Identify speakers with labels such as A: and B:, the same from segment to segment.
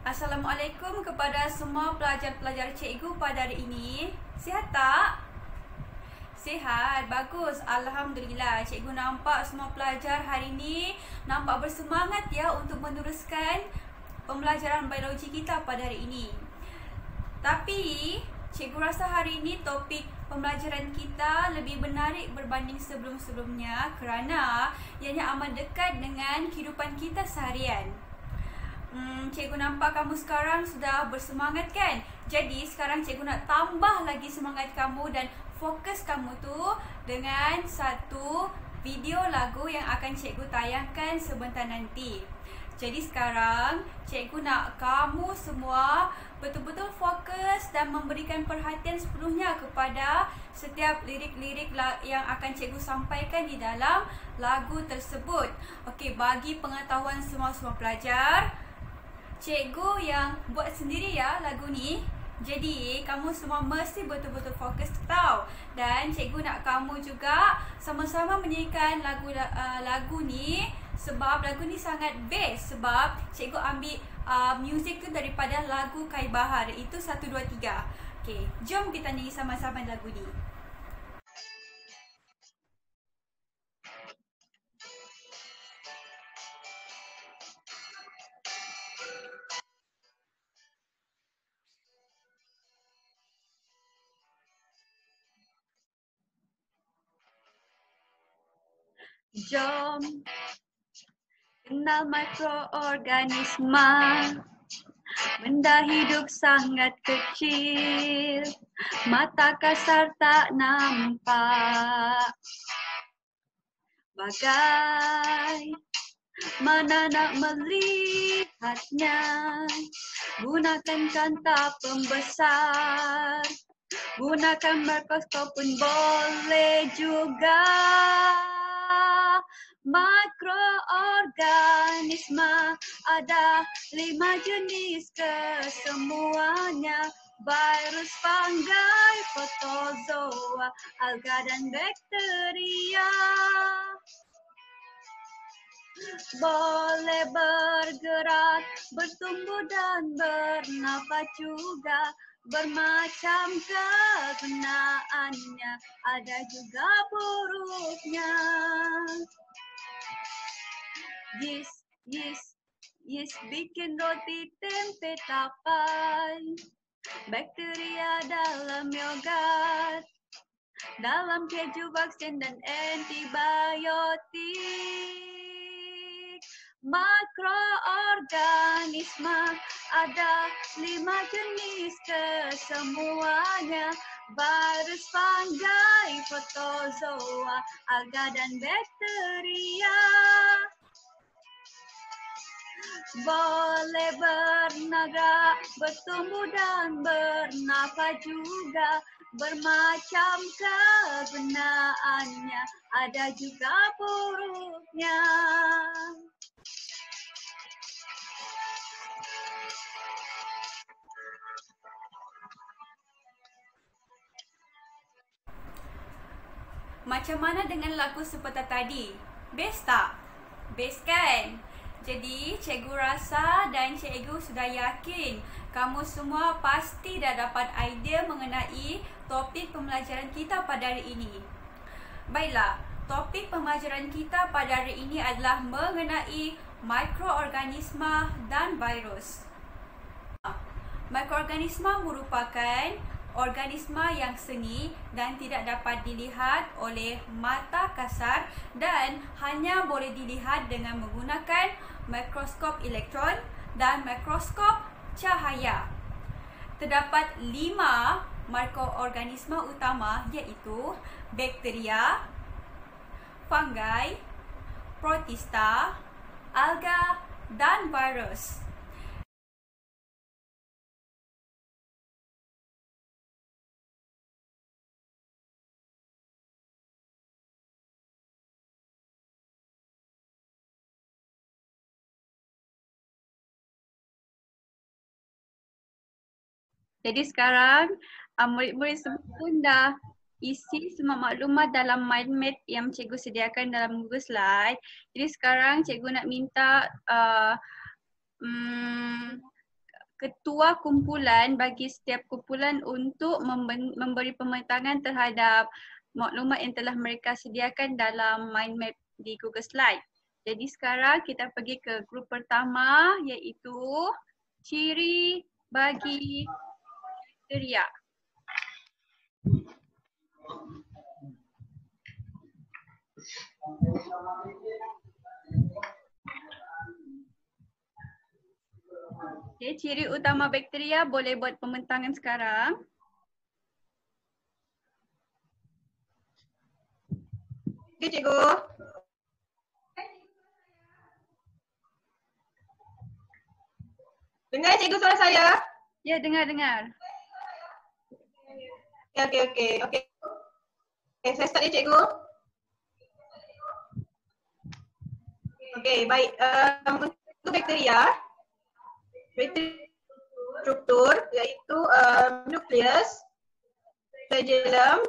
A: Assalamualaikum kepada semua pelajar-pelajar cikgu pada hari ini. Sihat tak? Sihat, bagus. Alhamdulillah. Cikgu nampak semua pelajar hari ini nampak bersemangat ya untuk meneruskan pembelajaran biologi kita pada hari ini. Tapi cikgu rasa hari ini topik pembelajaran kita lebih menarik berbanding sebelum-sebelumnya kerana ianya amat dekat dengan kehidupan kita seharian. Cikgu nampak kamu sekarang sudah bersemangat kan? Jadi sekarang cikgu nak tambah lagi semangat kamu dan fokus kamu tu dengan satu video lagu yang akan cikgu tayangkan sebentar nanti. Jadi sekarang cikgu nak kamu semua betul-betul fokus dan memberikan perhatian sepenuhnya kepada setiap lirik-lirik yang akan cikgu sampaikan di dalam lagu tersebut. Okey, bagi pengetahuan semua pelajar, cikgu yang buat sendiri ya lagu ni. Jadi kamu semua mesti betul-betul fokus tau. Dan cikgu nak kamu juga sama-sama menyanyikan lagu ni sebab lagu ni sangat best. Sebab cikgu ambil muzik tu daripada lagu Kai Bahar, iaitu 1, 2, 3. Okay, jom kita nyanyi sama-sama lagu ni. Jom kenal mikroorganisma, benda hidup sangat kecil, mata kasar tak nampak. Bagai mana nak melihatnya, gunakan kanta pembesar, gunakan mikroskop pun boleh juga. Mikroorganisma ada 5 jenis kesemuanya: virus, fungi, protozoa, alga dan bakteria. Boleh bergerak, bertumbuh dan bernafas juga. Bermacam kegunaannya, ada juga buruknya. Yeast bikin roti, tempe, tapai. Bakteria dalam yogurt, dalam keju, vaksin dan antibiotik. Mikroorganisma ada 5 jenis kesemuanya: virus, fungi, protozoa, alga dan bakteria. Boleh bernaga, bertumbuh dan bernafas juga. Bermacam kegunaannya, ada juga buruknya. Macam mana dengan lagu seperti tadi? Best tak? Best kan? Jadi cikgu rasa dan cikgu sudah yakin kamu semua pasti dah dapat idea mengenai topik pembelajaran kita pada hari ini. Baiklah, topik pembelajaran kita pada hari ini adalah mengenai mikroorganisma dan virus. Mikroorganisma merupakan organisma yang seni dan tidak dapat dilihat oleh mata kasar dan hanya boleh dilihat dengan menggunakan mikroskop elektron dan mikroskop cahaya. Terdapat 5 mikroorganisma utama, iaitu bakteria, fungi, protista, alga dan virus. Jadi sekarang murid-murid semua pun dah isi semua maklumat dalam mind map yang cikgu sediakan dalam Google Slide. Jadi sekarang cikgu nak minta ketua kumpulan bagi setiap kumpulan untuk memberi pematangan terhadap maklumat yang telah mereka sediakan dalam mind map di Google Slide. Jadi sekarang kita pergi ke grup pertama iaitu ciri bagi bakteria. Okay, ciri utama bakteria boleh buat pembentangan sekarang.
B: Okey, cikgu. Dengar cikgu suara saya?
A: Ya, dengar.
B: Okey. Saya start ya cikgu. Okey, baik. Untuk bakteria struktur iaitu nukleus, flagellum,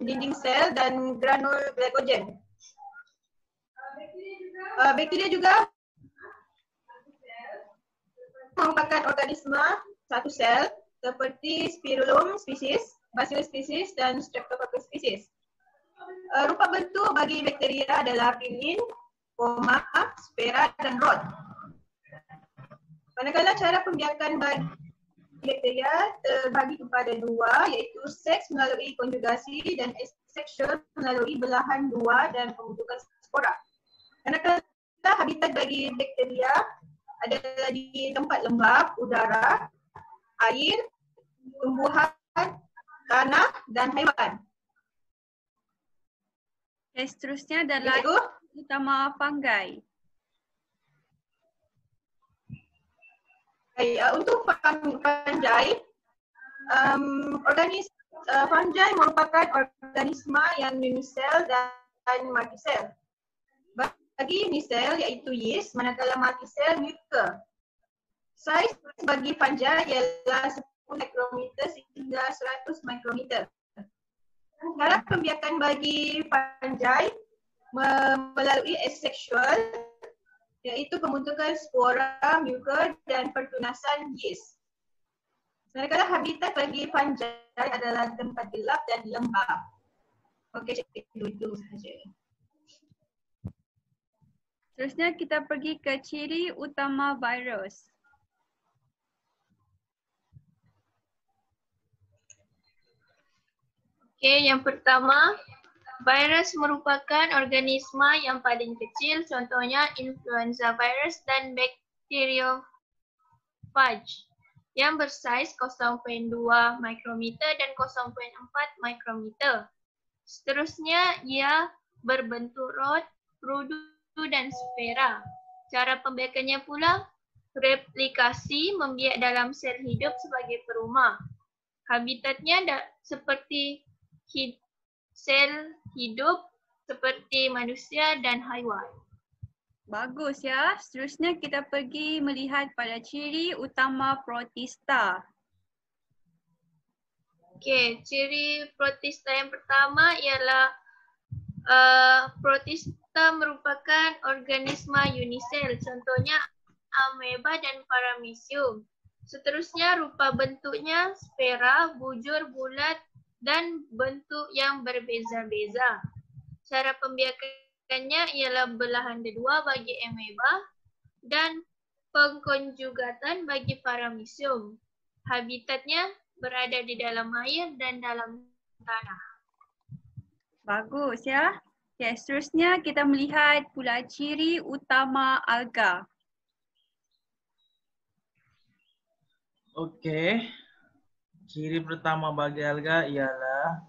B: dinding sel dan granul glycogen. Bakteria juga merupakan organisma satu sel seperti Spirulum species, Bacillus species dan Streptococcus species. Rupa bentuk bagi bakteria adalah pilin, koma, sfera dan rod. Manakala cara pembiakan bagi bakteria terbagi kepada dua iaitu seks melalui konjugasi dan asexual melalui belahan dua dan pembentukan spora. Manakala habitat bagi bakteria adalah di tempat lembap, udara, air, tumbuhan, tanah dan haiwan.
A: Seterusnya adalah utama fungi.
B: Untuk fungi, fungi merupakan organisma yang unisel dan multisel. Bagi unisel iaitu yeast, manakala multisel mucor. Saiz bagi fungi ialah 10 mikrometer sehingga 100 mikrometer. Cara pembiakan bagi fungi melalui asexual iaitu pembentukan spora, mucor dan pertunasan yeast. Manakala habitat bagi fungi adalah tempat gelap dan lembap. Okey, itu sahaja.
A: Seterusnya kita pergi ke ciri utama virus.
C: Okey, yang pertama, virus merupakan organisma yang paling kecil, contohnya influenza virus dan bacteriophage yang bersaiz 0.2 mikrometer dan 0.4 mikrometer. Seterusnya, ia berbentuk rod, rudu dan sfera. Cara pembiakannya pula, replikasi membiak dalam sel hidup sebagai perumah. Habitatnya seperti sel hidup seperti manusia dan haiwan.
A: Bagus ya. Seterusnya kita pergi melihat pada ciri utama protista.
C: Okey, ciri protista yang pertama ialah protista merupakan organisma unisel, contohnya ameba dan paramecium. Seterusnya rupa bentuknya sfera, bujur, bulat dan bentuk yang berbeza-beza. Cara pembiakannya ialah belahan kedua bagi ameba dan pengkonjugatan bagi paramecium. Habitatnya berada di dalam air dan dalam tanah.
A: Bagus ya. Okay, seterusnya kita melihat pula ciri utama alga.
D: Okey. Ciri pertama bagi alga ialah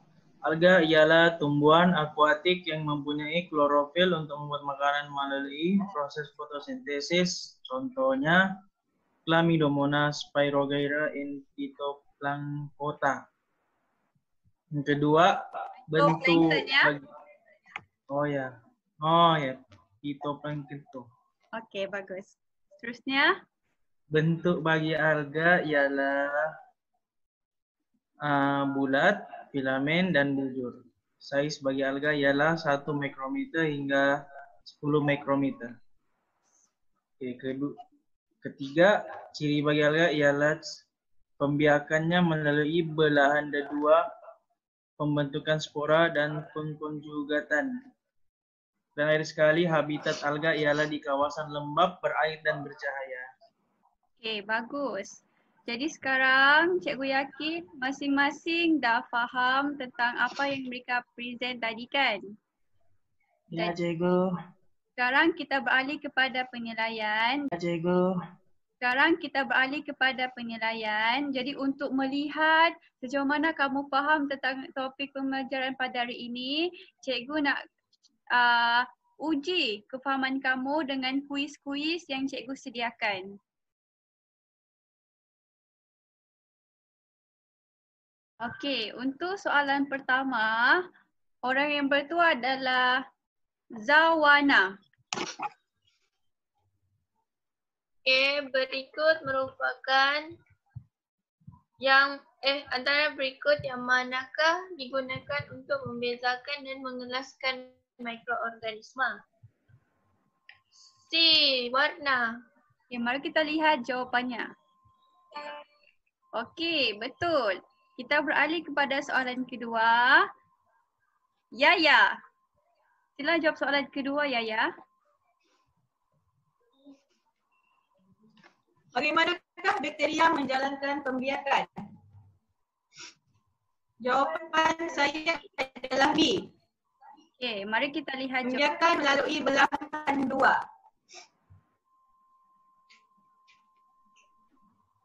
D: tumbuhan akuatik yang mempunyai klorofil untuk membuat makanan melalui proses fotosintesis. Contohnya Chlamydomonas spirogyra in Phytoplancton. Yang kedua, bentuk Phytoplancton.
A: Okey, bagus. Seterusnya,
D: bentuk bagi alga ialah bulat, filamen dan bujur. Saiz bagi alga ialah 1 mikrometer hingga 10 mikrometer. Ketiga, ciri bagi alga ialah pembiakannya melalui belahan dua, pembentukan spora, dan pengkonjugatan. Dan akhir sekali, habitat alga ialah di kawasan lembab, berair, dan bercahaya.
A: Okey, bagus. Jadi sekarang cikgu yakin masing-masing dah faham tentang apa yang mereka present tadi kan?
D: Ya, cikgu.
A: Sekarang kita beralih kepada penilaian.
D: Ya, cikgu.
A: Sekarang kita beralih kepada penilaian. Jadi untuk melihat sejauh mana kamu faham tentang topik pembelajaran pada hari ini, cikgu nak uji kefahaman kamu dengan kuis-kuis yang cikgu sediakan. Okey, untuk soalan pertama, orang yang bertua adalah Zawana.
C: Okey, berikut merupakan antara berikut yang manakah digunakan untuk membezakan dan mengelaskan mikroorganisma? C. Warna.
A: Okay, mari kita lihat jawapannya. Okey, betul. Kita beralih kepada soalan kedua. Yaya. Sila jawab soalan kedua, Yaya.
B: Bagaimanakah bakteria menjalankan pembiakan? Jawapan saya adalah B.
A: Okey, mari kita lihat jawapan.
B: Pembiakan melalui belahan dua.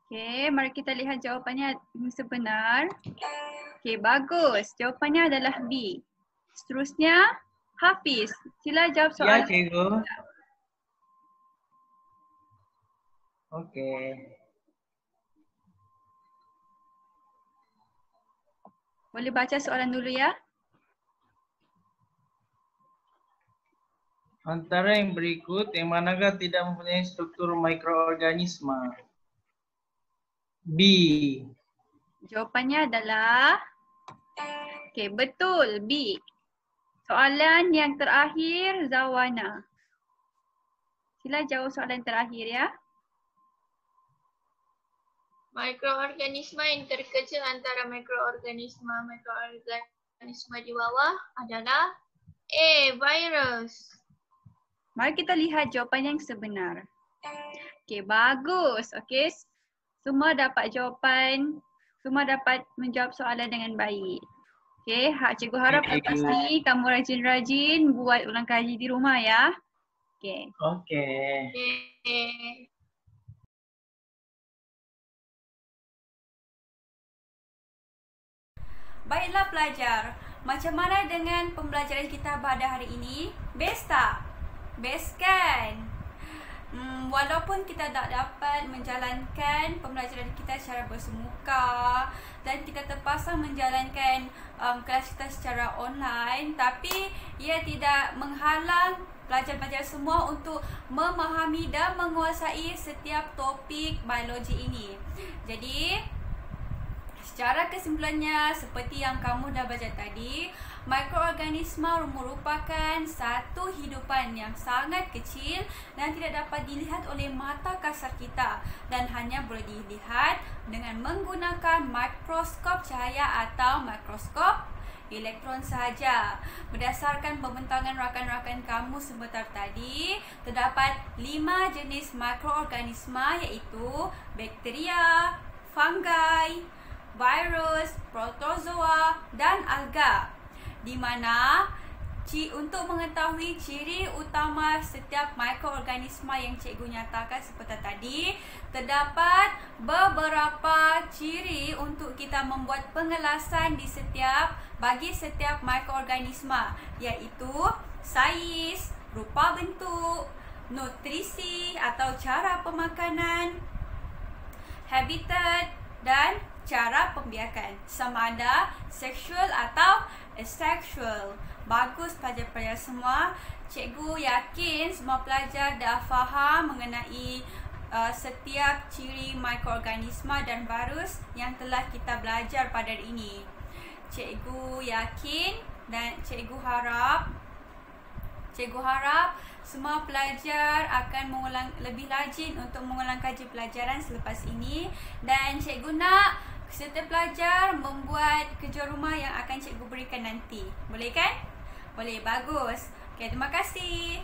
A: Okey, mari kita lihat jawapannya yang sebenar. Okey, bagus. Jawapannya adalah B. Seterusnya, Hafiz. Sila jawab
D: Ya,
A: soalan.
D: cikgu. Oke.
A: Boleh baca soalan dulu ya?
D: Antara yang berikut, yang manakah tidak mempunyai struktur mikroorganisma? B.
A: Jawapannya adalah okey, betul B. Soalan yang terakhir Zawana. Sila jawab soalan terakhir ya.
C: Mikroorganisma yang terkecil antara mikroorganisma di bawah adalah A. Virus.
A: Mari kita lihat jawapan yang sebenar. Okey, bagus. Okey. Semua dapat jawapan, semua dapat menjawab soalan dengan baik. Okey, cikgu harap lepas ni kamu rajin-rajin buat ulang kaji di rumah ya. Okey.
D: Oke.
C: Okay.
A: Baiklah pelajar, macam mana dengan pembelajaran kita pada hari ini? Best tak? Best kan? Walaupun kita tak dapat menjalankan pembelajaran kita secara bersemuka dan kita terpaksa menjalankan kelas kita secara online, tapi ia tidak menghalang pelajar-pelajar semua untuk memahami dan menguasai setiap topik biologi ini. Jadi, secara kesimpulannya, seperti yang kamu dah belajar tadi, mikroorganisma merupakan satu hidupan yang sangat kecil dan tidak dapat dilihat oleh mata kasar kita dan hanya boleh dilihat dengan menggunakan mikroskop cahaya atau mikroskop elektron sahaja. Berdasarkan pembentangan rakan-rakan kamu sebentar tadi, terdapat 5 jenis mikroorganisma iaitu bakteria, fungi, virus, protozoa dan alga. Di mana untuk mengetahui ciri utama setiap mikroorganisma yang cikgu nyatakan seperti tadi, terdapat beberapa ciri untuk kita membuat pengelasan bagi setiap mikroorganisma, iaitu saiz, rupa bentuk, nutrisi atau cara pemakanan, habitat dan cara pembiakan, sama ada seksual atau asexual. Bagus pelajar-pelajar semua. Cikgu yakin semua pelajar dah faham mengenai setiap ciri mikroorganisma dan virus yang telah kita belajar pada hari ini. Cikgu yakin dan cikgu harap Cikgu harap semua pelajar akan lebih rajin untuk mengulang kaji pelajaran selepas ini, dan cikgu nak serta pelajar membuat kerja rumah yang akan cikgu berikan nanti. Boleh kan? Boleh, bagus. Okey, terima kasih.